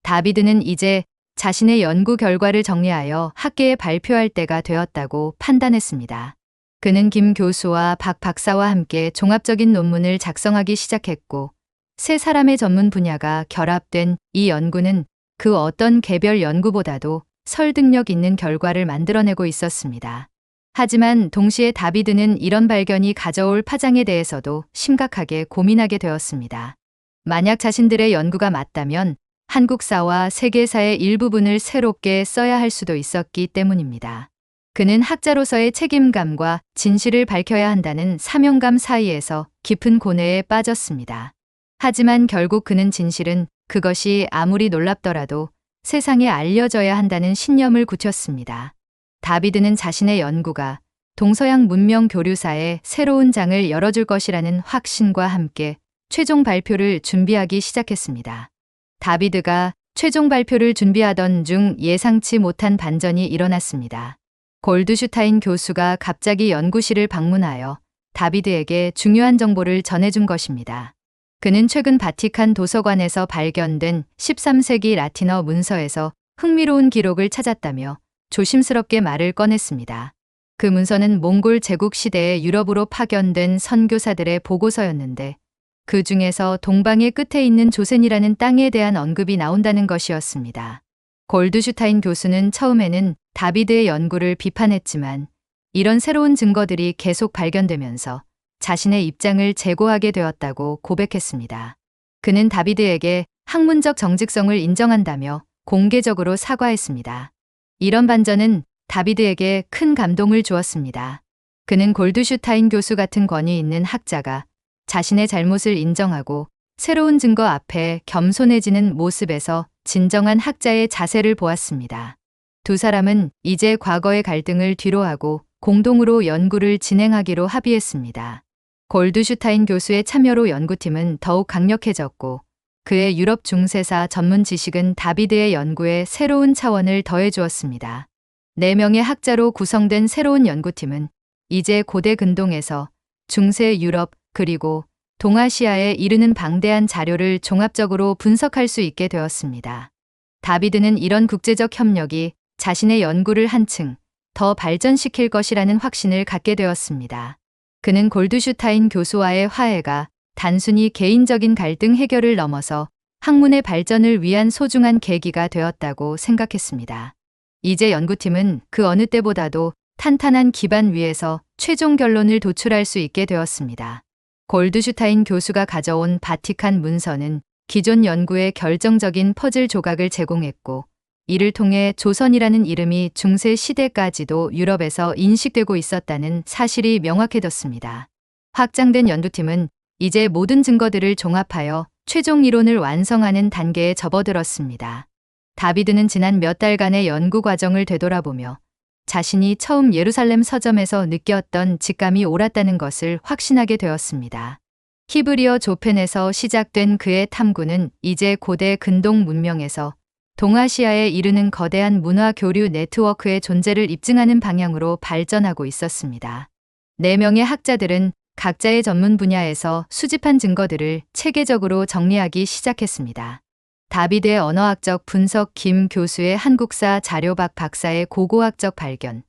다비드는 이제 자신의 연구 결과를 정리하여 학계에 발표할 때가 되었다고 판단했습니다. 그는 김 교수와 박 박사와 함께 종합적인 논문을 작성하기 시작했고 세 사람의 전문 분야가 결합된 이 연구는 그 어떤 개별 연구보다도 설득력 있는 결과를 만들어내고 있었습니다. 하지만 동시에 다비드는 이런 발견이 가져올 파장에 대해서도 심각하게 고민하게 되었습니다. 만약 자신들의 연구가 맞다면 한국사와 세계사의 일부분을 새롭게 써야 할 수도 있었기 때문입니다. 그는 학자로서의 책임감과 진실을 밝혀야 한다는 사명감 사이에서 깊은 고뇌에 빠졌습니다. 하지만 결국 그는 진실은 그것이 아무리 놀랍더라도 세상에 알려져야 한다는 신념을 굳혔습니다. 다비드는 자신의 연구가 동서양 문명 교류사의 새로운 장을 열어줄 것이라는 확신과 함께 최종 발표를 준비하기 시작했습니다. 다비드가 최종 발표를 준비하던 중 예상치 못한 반전이 일어났습니다. 골드슈타인 교수가 갑자기 연구실을 방문하여 다비드에게 중요한 정보를 전해준 것입니다. 그는 최근 바티칸 도서관에서 발견된 13세기 라틴어 문서에서 흥미로운 기록을 찾았다며 조심스럽게 말을 꺼냈습니다. 그 문서는 몽골 제국 시대에 유럽으로 파견된 선교사들의 보고서였는데 그 중에서 동방의 끝에 있는 조센이라는 땅에 대한 언급이 나온다는 것이었습니다. 골드슈타인 교수는 처음에는 다비드의 연구를 비판했지만 이런 새로운 증거들이 계속 발견되면서 자신의 입장을 재고하게 되었다고 고백했습니다. 그는 다비드에게 학문적 정직성을 인정한다며 공개적으로 사과했습니다. 이런 반전은 다비드에게 큰 감동을 주었습니다. 그는 골드슈타인 교수 같은 권위 있는 학자가 자신의 잘못을 인정하고 새로운 증거 앞에 겸손해지는 모습에서 진정한 학자의 자세를 보았습니다. 두 사람은 이제 과거의 갈등을 뒤로하고 공동으로 연구를 진행하기로 합의했습니다. 골드슈타인 교수의 참여로 연구팀은 더욱 강력해졌고 그의 유럽 중세사 전문 지식은 다비드의 연구에 새로운 차원을 더해주었습니다. 4명의 학자로 구성된 새로운 연구팀은 이제 고대 근동에서 중세 유럽 그리고 동아시아에 이르는 방대한 자료를 종합적으로 분석할 수 있게 되었습니다. 다비드는 이런 국제적 협력이 자신의 연구를 한층 더 발전시킬 것이라는 확신을 갖게 되었습니다. 그는 골드슈타인 교수와의 화해가 단순히 개인적인 갈등 해결을 넘어서 학문의 발전을 위한 소중한 계기가 되었다고 생각했습니다. 이제 연구팀은 그 어느 때보다도 탄탄한 기반 위에서 최종 결론을 도출할 수 있게 되었습니다. 골드슈타인 교수가 가져온 바티칸 문서는 기존 연구에 결정적인 퍼즐 조각을 제공했고, 이를 통해 조선이라는 이름이 중세 시대까지도 유럽에서 인식되고 있었다는 사실이 명확해졌습니다. 확장된 연구팀은 이제 모든 증거들을 종합하여 최종 이론을 완성하는 단계에 접어들었습니다. 다비드는 지난 몇 달간의 연구 과정을 되돌아보며 자신이 처음 예루살렘 서점에서 느꼈던 직감이 옳았다는 것을 확신하게 되었습니다. 히브리어 조펜에서 시작된 그의 탐구는 이제 고대 근동 문명에서 동아시아에 이르는 거대한 문화 교류 네트워크의 존재를 입증하는 방향으로 발전하고 있었습니다. 4명의 학자들은 각자의 전문 분야에서 수집한 증거들을 체계적으로 정리하기 시작했습니다. 다비드의 언어학적 분석, 김 교수의 한국사 자료, 박 박사의 고고학적 발견,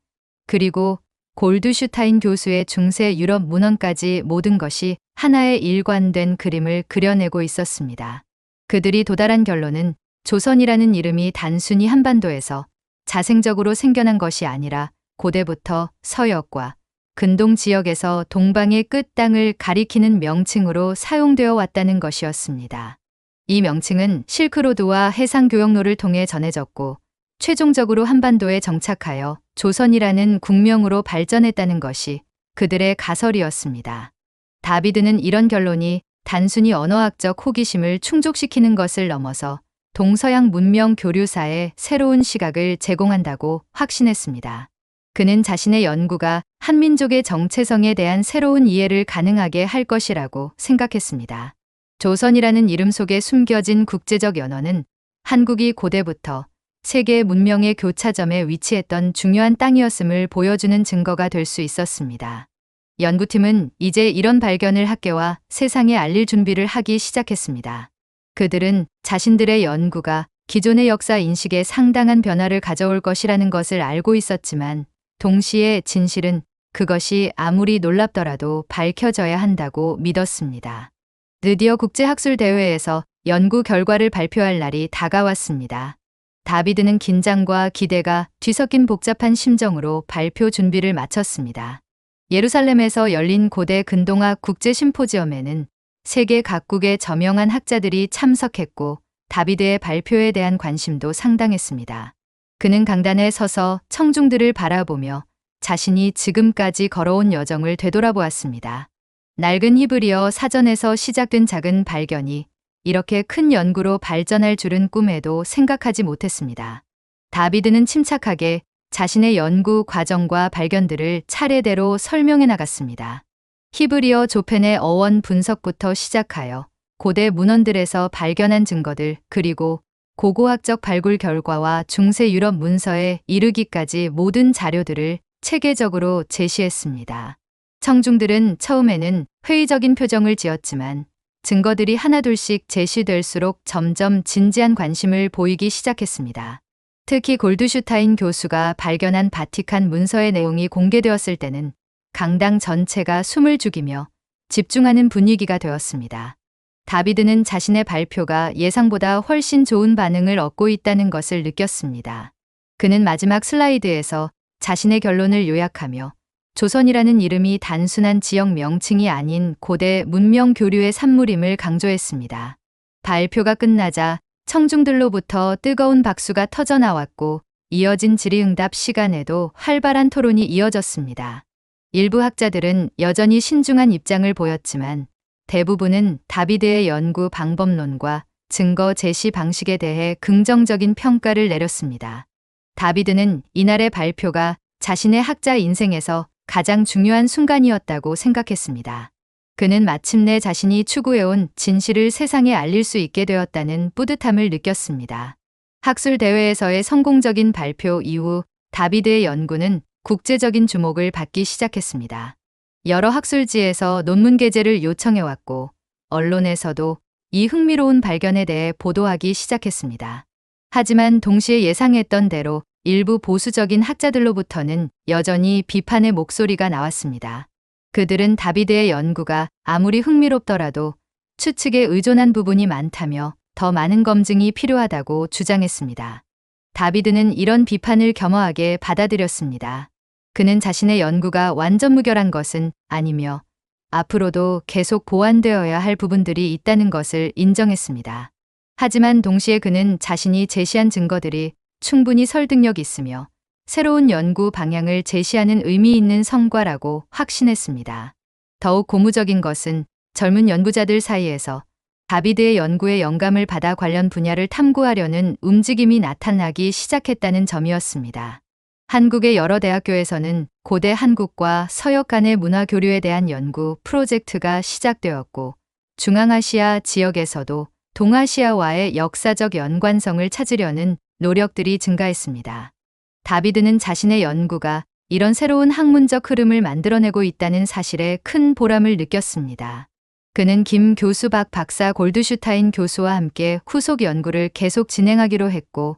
그리고 골드슈타인 교수의 중세 유럽 문헌까지 모든 것이 하나의 일관된 그림을 그려내고 있었습니다. 그들이 도달한 결론은 조선이라는 이름이 단순히 한반도에서 자생적으로 생겨난 것이 아니라 고대부터 서역과 근동 지역에서 동방의 끝 땅을 가리키는 명칭으로 사용되어 왔다는 것이었습니다. 이 명칭은 실크로드와 해상교역로를 통해 전해졌고 최종적으로 한반도에 정착하여 조선이라는 국명으로 발전했다는 것이 그들의 가설이었습니다. 다비드는 이런 결론이 단순히 언어학적 호기심을 충족시키는 것을 넘어서 동서양 문명 교류사의 새로운 시각을 제공한다고 확신했습니다. 그는 자신의 연구가 한민족의 정체성에 대한 새로운 이해를 가능하게 할 것이라고 생각했습니다. 조선이라는 이름 속에 숨겨진 국제적 연원은 한국이 고대부터 세계 문명의 교차점에 위치했던 중요한 땅이었음을 보여주는 증거가 될 수 있었습니다. 연구팀은 이제 이런 발견을 학계와 세상에 알릴 준비를 하기 시작했습니다. 그들은 자신들의 연구가 기존의 역사 인식에 상당한 변화를 가져올 것이라는 것을 알고 있었지만 동시에 진실은 그것이 아무리 놀랍더라도 밝혀져야 한다고 믿었습니다. 드디어 국제학술대회에서 연구 결과를 발표할 날이 다가왔습니다. 다비드는 긴장과 기대가 뒤섞인 복잡한 심정으로 발표 준비를 마쳤습니다. 예루살렘에서 열린 고대 근동학 국제 심포지엄에는 세계 각국의 저명한 학자들이 참석했고 다비드의 발표에 대한 관심도 상당했습니다. 그는 강단에 서서 청중들을 바라보며 자신이 지금까지 걸어온 여정을 되돌아보았습니다. 낡은 히브리어 사전에서 시작된 작은 발견이 이렇게 큰 연구로 발전할 줄은 꿈에도 생각하지 못했습니다. 다비드는 침착하게 자신의 연구 과정과 발견들을 차례대로 설명해 나갔습니다. 히브리어 조펜의 어원 분석부터 시작하여 고대 문헌들에서 발견한 증거들, 그리고 고고학적 발굴 결과와 중세 유럽 문서에 이르기까지 모든 자료들을 체계적으로 제시했습니다. 청중들은 처음에는 회의적인 표정을 지었지만 증거들이 하나둘씩 제시될수록 점점 진지한 관심을 보이기 시작했습니다. 특히 골드슈타인 교수가 발견한 바티칸 문서의 내용이 공개되었을 때는 강당 전체가 숨을 죽이며 집중하는 분위기가 되었습니다. 다비드는 자신의 발표가 예상보다 훨씬 좋은 반응을 얻고 있다는 것을 느꼈습니다. 그는 마지막 슬라이드에서 자신의 결론을 요약하며 조선이라는 이름이 단순한 지역 명칭이 아닌 고대 문명 교류의 산물임을 강조했습니다. 발표가 끝나자 청중들로부터 뜨거운 박수가 터져나왔고 이어진 질의응답 시간에도 활발한 토론이 이어졌습니다. 일부 학자들은 여전히 신중한 입장을 보였지만 대부분은 다비드의 연구 방법론과 증거 제시 방식에 대해 긍정적인 평가를 내렸습니다. 다비드는 이날의 발표가 자신의 학자 인생에서 가장 중요한 순간이었다고 생각했습니다. 그는 마침내 자신이 추구해온 진실을 세상에 알릴 수 있게 되었다는 뿌듯함을 느꼈습니다. 학술 대회에서의 성공적인 발표 이후 다비드의 연구는 국제적인 주목을 받기 시작했습니다. 여러 학술지에서 논문 게재를 요청해왔고 언론에서도 이 흥미로운 발견에 대해 보도하기 시작했습니다. 하지만 동시에 예상했던 대로 일부 보수적인 학자들로부터는 여전히 비판의 목소리가 나왔습니다. 그들은 다비드의 연구가 아무리 흥미롭더라도 추측에 의존한 부분이 많다며 더 많은 검증이 필요하다고 주장했습니다. 다비드는 이런 비판을 겸허하게 받아들였습니다. 그는 자신의 연구가 완전 무결한 것은 아니며 앞으로도 계속 보완되어야 할 부분들이 있다는 것을 인정했습니다. 하지만 동시에 그는 자신이 제시한 증거들이 충분히 설득력 있으며 새로운 연구 방향을 제시하는 의미 있는 성과라고 확신했습니다. 더욱 고무적인 것은 젊은 연구자들 사이에서 다비드의 연구에 영감을 받아 관련 분야를 탐구하려는 움직임이 나타나기 시작했다는 점이었습니다. 한국의 여러 대학교에서는 고대 한국과 서역 간의 문화 교류에 대한 연구 프로젝트가 시작되었고, 중앙아시아 지역에서도 동아시아와의 역사적 연관성을 찾으려는 노력들이 증가했습니다. 다비드는 자신의 연구가 이런 새로운 학문적 흐름을 만들어내고 있다는 사실에 큰 보람을 느꼈습니다. 그는 김 교수, 박 박사, 골드슈타인 교수와 함께 후속 연구를 계속 진행하기로 했고,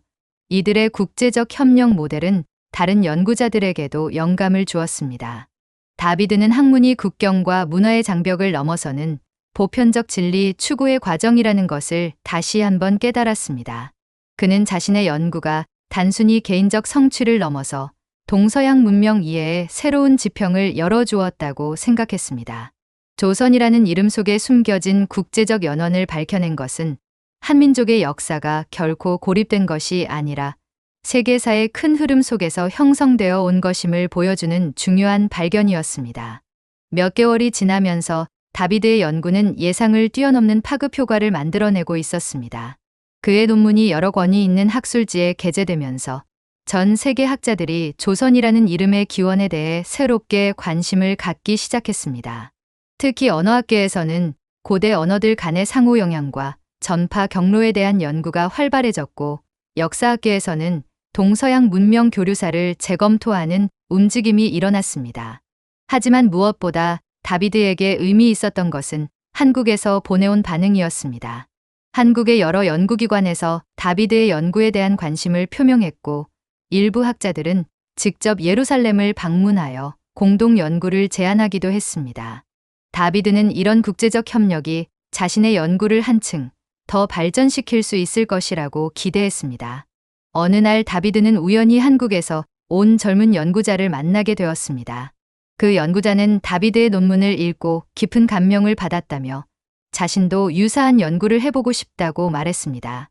이들의 국제적 협력 모델은 다른 연구자들에게도 영감을 주었습니다. 다비드는 학문이 국경과 문화의 장벽을 넘어서는 보편적 진리 추구의 과정이라는 것을 다시 한번 깨달았습니다. 그는 자신의 연구가 단순히 개인적 성취를 넘어서 동서양 문명 이해의 새로운 지평을 열어주었다고 생각했습니다. 조선이라는 이름 속에 숨겨진 국제적 연원을 밝혀낸 것은 한민족의 역사가 결코 고립된 것이 아니라 세계사의 큰 흐름 속에서 형성되어 온 것임을 보여주는 중요한 발견이었습니다. 몇 개월이 지나면서 다비드의 연구는 예상을 뛰어넘는 파급 효과를 만들어내고 있었습니다. 그의 논문이 여러 권이 있는 학술지에 게재되면서 전 세계 학자들이 조선이라는 이름의 기원에 대해 새롭게 관심을 갖기 시작했습니다. 특히 언어학계에서는 고대 언어들 간의 상호 영향과 전파 경로에 대한 연구가 활발해졌고, 역사학계에서는 동서양 문명 교류사를 재검토하는 움직임이 일어났습니다. 하지만 무엇보다 다비드에게 의미 있었던 것은 한국에서 보내온 반응이었습니다. 한국의 여러 연구기관에서 다비드의 연구에 대한 관심을 표명했고, 일부 학자들은 직접 예루살렘을 방문하여 공동 연구를 제안하기도 했습니다. 다비드는 이런 국제적 협력이 자신의 연구를 한층 더 발전시킬 수 있을 것이라고 기대했습니다. 어느 날 다비드는 우연히 한국에서 온 젊은 연구자를 만나게 되었습니다. 그 연구자는 다비드의 논문을 읽고 깊은 감명을 받았다며 자신도 유사한 연구를 해보고 싶다고 말했습니다.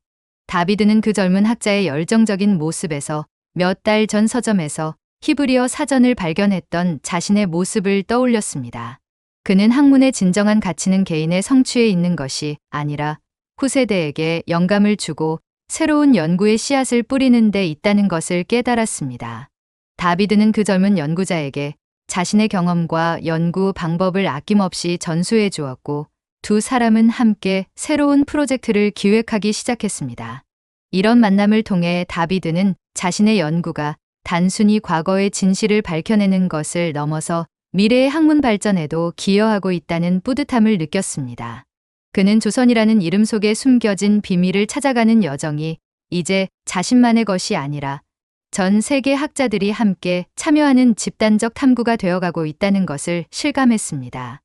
다비드는 그 젊은 학자의 열정적인 모습에서 몇 달 전 서점에서 히브리어 사전을 발견했던 자신의 모습을 떠올렸습니다. 그는 학문의 진정한 가치는 개인의 성취에 있는 것이 아니라 후세대에게 영감을 주고 새로운 연구의 씨앗을 뿌리는 데 있다는 것을 깨달았습니다. 다비드는 그 젊은 연구자에게 자신의 경험과 연구 방법을 아낌없이 전수해 주었고, 두 사람은 함께 새로운 프로젝트를 기획하기 시작했습니다. 이런 만남을 통해 다비드는 자신의 연구가 단순히 과거의 진실을 밝혀내는 것을 넘어서 미래의 학문 발전에도 기여하고 있다는 뿌듯함을 느꼈습니다. 그는 조선이라는 이름 속에 숨겨진 비밀을 찾아가는 여정이 이제 자신만의 것이 아니라 전 세계 학자들이 함께 참여하는 집단적 탐구가 되어가고 있다는 것을 실감했습니다.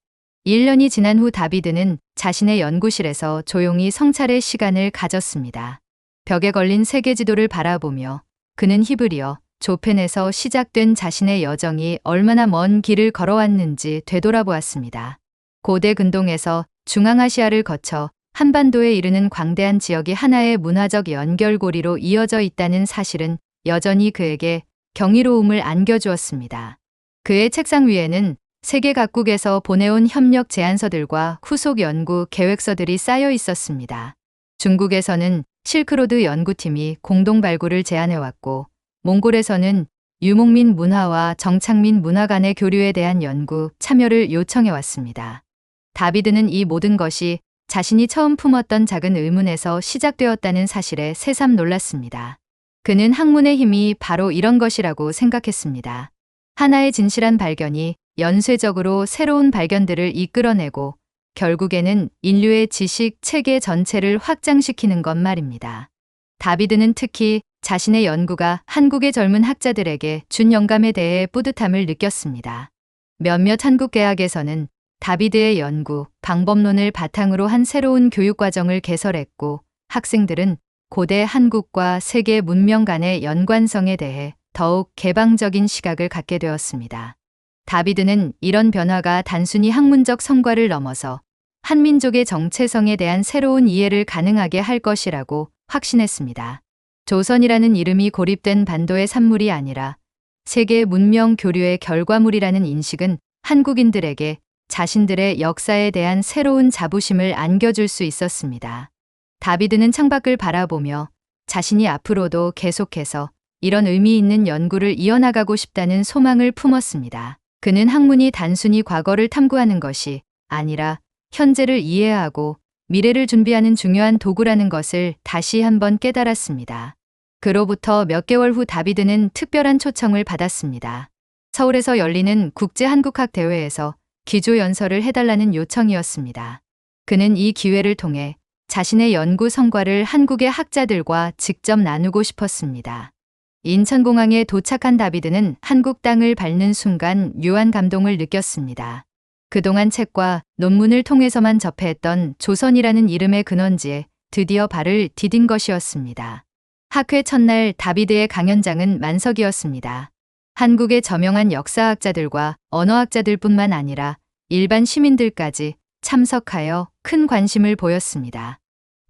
1년이 지난 후 다비드는 자신의 연구실에서 조용히 성찰의 시간을 가졌습니다. 벽에 걸린 세계 지도를 바라보며 그는 히브리어 조펜에서 시작된 자신의 여정이 얼마나 먼 길을 걸어왔는지 되돌아보았습니다. 고대 근동에서 중앙아시아를 거쳐 한반도에 이르는 광대한 지역이 하나의 문화적 연결고리로 이어져 있다는 사실은 여전히 그에게 경이로움을 안겨주었습니다. 그의 책상 위에는 세계 각국에서 보내온 협력 제안서들과 후속 연구 계획서들이 쌓여 있었습니다. 중국에서는 실크로드 연구팀이 공동 발굴을 제안해왔고, 몽골에서는 유목민 문화와 정착민 문화 간의 교류에 대한 연구 참여를 요청해왔습니다. 다비드는 이 모든 것이 자신이 처음 품었던 작은 의문에서 시작되었다는 사실에 새삼 놀랐습니다. 그는 학문의 힘이 바로 이런 것이라고 생각했습니다. 하나의 진실한 발견이 연쇄적으로 새로운 발견들을 이끌어내고 결국에는 인류의 지식 체계 전체를 확장시키는 것 말입니다. 다비드는 특히 자신의 연구가 한국의 젊은 학자들에게 준 영감에 대해 뿌듯함을 느꼈습니다. 몇몇 한국 대학에서는 다비드의 연구, 방법론을 바탕으로 한 새로운 교육과정을 개설했고, 학생들은 고대 한국과 세계 문명 간의 연관성에 대해 더욱 개방적인 시각을 갖게 되었습니다. 다비드는 이런 변화가 단순히 학문적 성과를 넘어서 한민족의 정체성에 대한 새로운 이해를 가능하게 할 것이라고 확신했습니다. 조선이라는 이름이 고립된 반도의 산물이 아니라 세계 문명 교류의 결과물이라는 인식은 한국인들에게 자신들의 역사에 대한 새로운 자부심을 안겨줄 수 있었습니다. 다비드는 창밖을 바라보며 자신이 앞으로도 계속해서 이런 의미 있는 연구를 이어나가고 싶다는 소망을 품었습니다. 그는 학문이 단순히 과거를 탐구하는 것이 아니라 현재를 이해하고 미래를 준비하는 중요한 도구라는 것을 다시 한번 깨달았습니다. 그로부터 몇 개월 후 다비드는 특별한 초청을 받았습니다. 서울에서 열리는 국제한국학대회에서 기조연설을 해달라는 요청이었습니다. 그는 이 기회를 통해 자신의 연구 성과를 한국의 학자들과 직접 나누고 싶었습니다. 인천공항에 도착한 다비드는 한국 땅을 밟는 순간 묘한 감동을 느꼈습니다. 그동안 책과 논문을 통해서만 접해했던 조선이라는 이름의 근원지에 드디어 발을 디딘 것이었습니다. 학회 첫날 다비드의 강연장은 만석이었습니다. 한국의 저명한 역사학자들과 언어학자들뿐만 아니라 일반 시민들까지 참석하여 큰 관심을 보였습니다.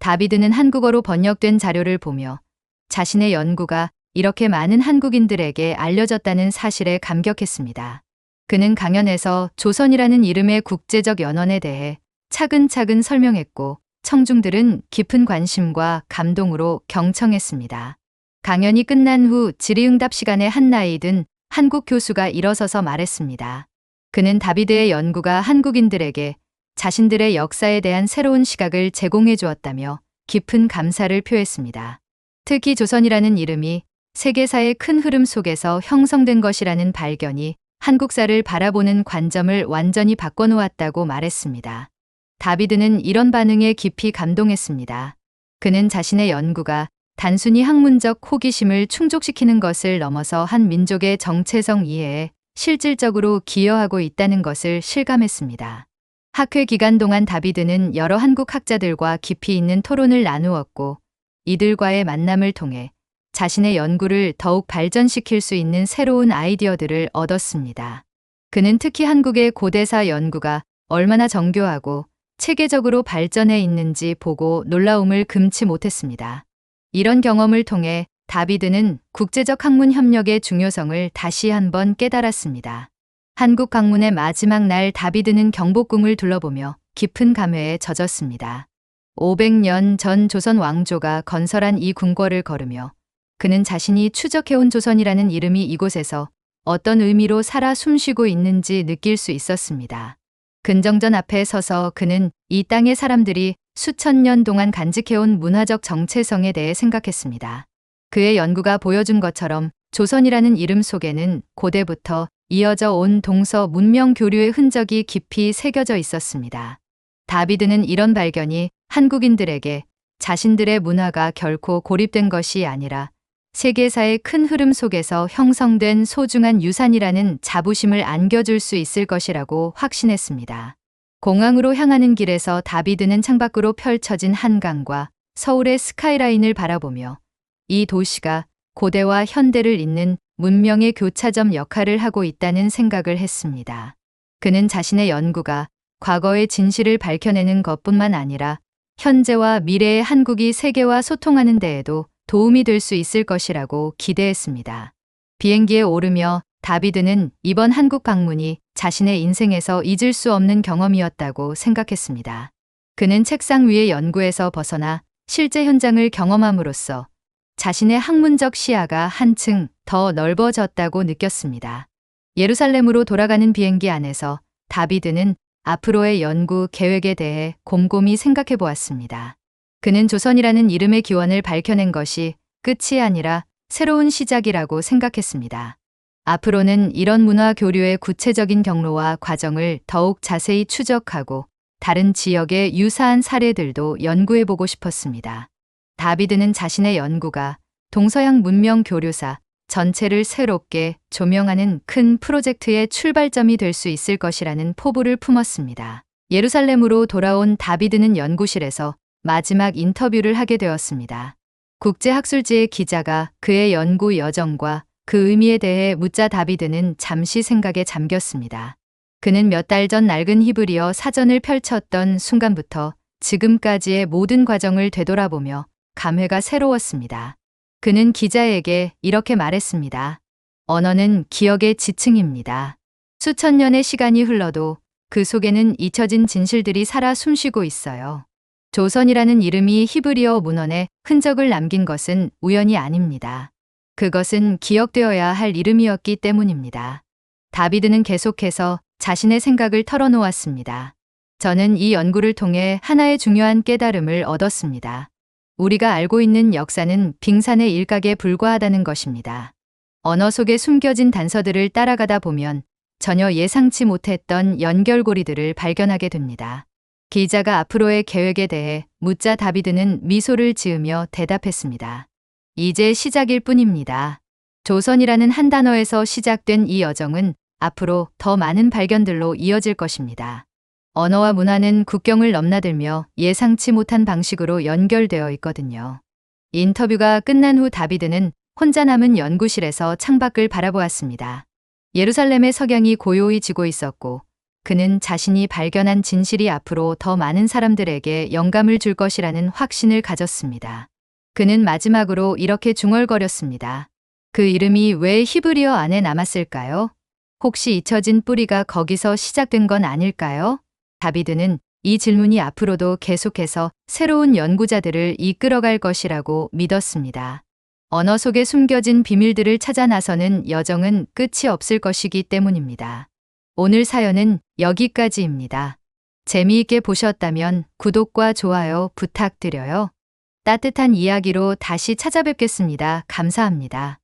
다비드는 한국어로 번역된 자료를 보며 자신의 연구가 이렇게 많은 한국인들에게 알려졌다는 사실에 감격했습니다. 그는 강연에서 조선이라는 이름의 국제적 연원에 대해 차근차근 설명했고 청중들은 깊은 관심과 감동으로 경청했습니다. 강연이 끝난 후 질의응답 시간에 한 나이 든 한국 교수가 일어서서 말했습니다. 그는 다비드의 연구가 한국인들에게 자신들의 역사에 대한 새로운 시각을 제공해 주었다며 깊은 감사를 표했습니다. 특히 조선이라는 이름이 세계사의 큰 흐름 속에서 형성된 것이라는 발견이 한국사를 바라보는 관점을 완전히 바꿔놓았다고 말했습니다. 다비드는 이런 반응에 깊이 감동했습니다. 그는 자신의 연구가 단순히 학문적 호기심을 충족시키는 것을 넘어서 한 민족의 정체성 이해에 실질적으로 기여하고 있다는 것을 실감했습니다. 학회 기간 동안 다비드는 여러 한국 학자들과 깊이 있는 토론을 나누었고 이들과의 만남을 통해 자신의 연구를 더욱 발전시킬 수 있는 새로운 아이디어들을 얻었습니다. 그는 특히 한국의 고대사 연구가 얼마나 정교하고 체계적으로 발전해 있는지 보고 놀라움을 금치 못했습니다. 이런 경험을 통해 다비드는 국제적 학문 협력의 중요성을 다시 한번 깨달았습니다. 한국 방문의 마지막 날 다비드는 경복궁을 둘러보며 깊은 감회에 젖었습니다. 500년 전 조선 왕조가 건설한 이 궁궐을 걸으며 그는 자신이 추적해온 조선이라는 이름이 이곳에서 어떤 의미로 살아 숨쉬고 있는지 느낄 수 있었습니다. 근정전 앞에 서서 그는 이 땅의 사람들이 수천 년 동안 간직해온 문화적 정체성에 대해 생각했습니다. 그의 연구가 보여준 것처럼 조선이라는 이름 속에는 고대부터 이어져 온 동서 문명 교류의 흔적이 깊이 새겨져 있었습니다. 다비드는 이런 발견이 한국인들에게 자신들의 문화가 결코 고립된 것이 아니라 세계사의 큰 흐름 속에서 형성된 소중한 유산이라는 자부심을 안겨줄 수 있을 것이라고 확신했습니다. 공항으로 향하는 길에서 다비드는 창밖으로 펼쳐진 한강과 서울의 스카이라인을 바라보며 이 도시가 고대와 현대를 잇는 문명의 교차점 역할을 하고 있다는 생각을 했습니다. 그는 자신의 연구가 과거의 진실을 밝혀내는 것뿐만 아니라 현재와 미래의 한국이 세계와 소통하는 데에도 도움이 될 수 있을 것이라고 기대했습니다. 비행기에 오르며 다비드는 이번 한국 방문이 자신의 인생에서 잊을 수 없는 경험이었다고 생각했습니다. 그는 책상 위의 연구에서 벗어나 실제 현장을 경험함으로써 자신의 학문적 시야가 한층 더 넓어졌다고 느꼈습니다. 예루살렘으로 돌아가는 비행기 안에서 다비드는 앞으로의 연구 계획에 대해 곰곰이 생각해 보았습니다. 그는 조선이라는 이름의 기원을 밝혀낸 것이 끝이 아니라 새로운 시작이라고 생각했습니다. 앞으로는 이런 문화 교류의 구체적인 경로와 과정을 더욱 자세히 추적하고 다른 지역의 유사한 사례들도 연구해보고 싶었습니다. 다비드는 자신의 연구가 동서양 문명 교류사 전체를 새롭게 조명하는 큰 프로젝트의 출발점이 될 수 있을 것이라는 포부를 품었습니다. 예루살렘으로 돌아온 다비드는 연구실에서 마지막 인터뷰를 하게 되었습니다. 국제학술지의 기자가 그의 연구 여정과 그 의미에 대해 묻자 다비드는 잠시 생각에 잠겼습니다. 그는 몇 달 전 낡은 히브리어 사전을 펼쳤던 순간부터 지금까지의 모든 과정을 되돌아보며 감회가 새로웠습니다. 그는 기자에게 이렇게 말했습니다. 언어는 기억의 지층입니다. 수천 년의 시간이 흘러도 그 속에는 잊혀진 진실들이 살아 숨쉬고 있어요. 조선이라는 이름이 히브리어 문헌에 흔적을 남긴 것은 우연이 아닙니다. 그것은 기억되어야 할 이름이었기 때문입니다. 다비드는 계속해서 자신의 생각을 털어놓았습니다. 저는 이 연구를 통해 하나의 중요한 깨달음을 얻었습니다. 우리가 알고 있는 역사는 빙산의 일각에 불과하다는 것입니다. 언어 속에 숨겨진 단서들을 따라가다 보면 전혀 예상치 못했던 연결고리들을 발견하게 됩니다. 기자가 앞으로의 계획에 대해 묻자 다비드는 미소를 지으며 대답했습니다. 이제 시작일 뿐입니다. 조선이라는 한 단어에서 시작된 이 여정은 앞으로 더 많은 발견들로 이어질 것입니다. 언어와 문화는 국경을 넘나들며 예상치 못한 방식으로 연결되어 있거든요. 인터뷰가 끝난 후 다비드는 혼자 남은 연구실에서 창밖을 바라보았습니다. 예루살렘의 석양이 고요히 지고 있었고 그는 자신이 발견한 진실이 앞으로 더 많은 사람들에게 영감을 줄 것이라는 확신을 가졌습니다. 그는 마지막으로 이렇게 중얼거렸습니다. 그 이름이 왜 히브리어 안에 남았을까요? 혹시 잊혀진 뿌리가 거기서 시작된 건 아닐까요? 다비드는 이 질문이 앞으로도 계속해서 새로운 연구자들을 이끌어갈 것이라고 믿었습니다. 언어 속에 숨겨진 비밀들을 찾아 나서는 여정은 끝이 없을 것이기 때문입니다. 오늘 사연은 여기까지입니다. 재미있게 보셨다면 구독과 좋아요 부탁드려요. 따뜻한 이야기로 다시 찾아뵙겠습니다. 감사합니다.